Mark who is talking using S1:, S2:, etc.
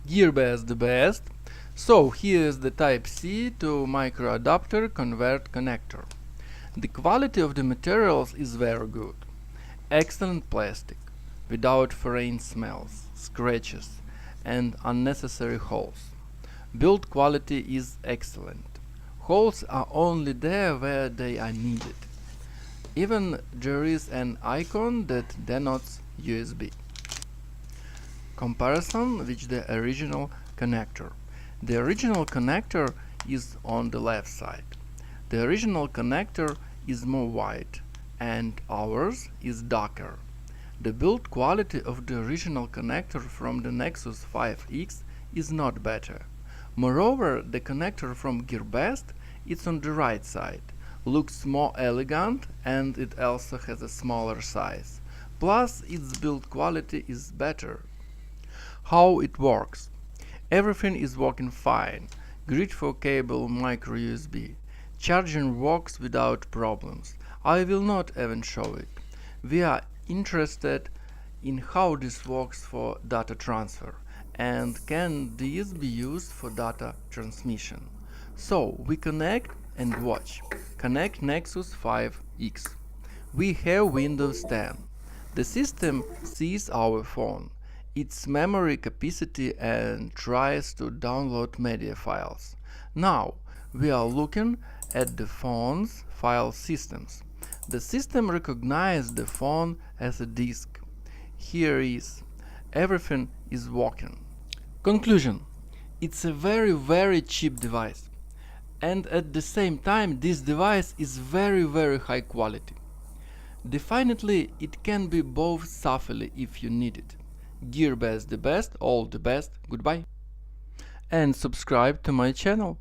S1: GearBest the best. So here is the Type-C to micro adapter convert connector. The quality of the materials is very good. Excellent plastic, without foreign smells, scratches and unnecessary holes. Build quality is excellent. Holes are only there where they are needed. Even there is an icon that denotes USB. Comparison with the original connector. The original connector is on the left side. The original connector is more white and ours is darker. The build quality of the original connector from the Nexus 5X is not better. Moreover, the connector from GearBest is on the right side, looks more elegant and it also has a smaller size. Plus, its build quality is better. How it works? Everything is working fine. Grid for cable micro USB. Charging works without problems. I will not even show it. We are interested in how this works for data transfer and can this be used for data transmission. So we connect and watch. Connect Nexus 5X. We have Windows 10. The system sees our phone, its memory capacity and tries to download media files. Now we are looking at the phone's file systems. The system recognizes the phone as a disk. Here is everything is working. Conclusion: it's a very cheap device, and at the same time this device is very high quality. Definitely it can be both safely if you need it. GearBest the best, all the best, goodbye. And subscribe to my channel.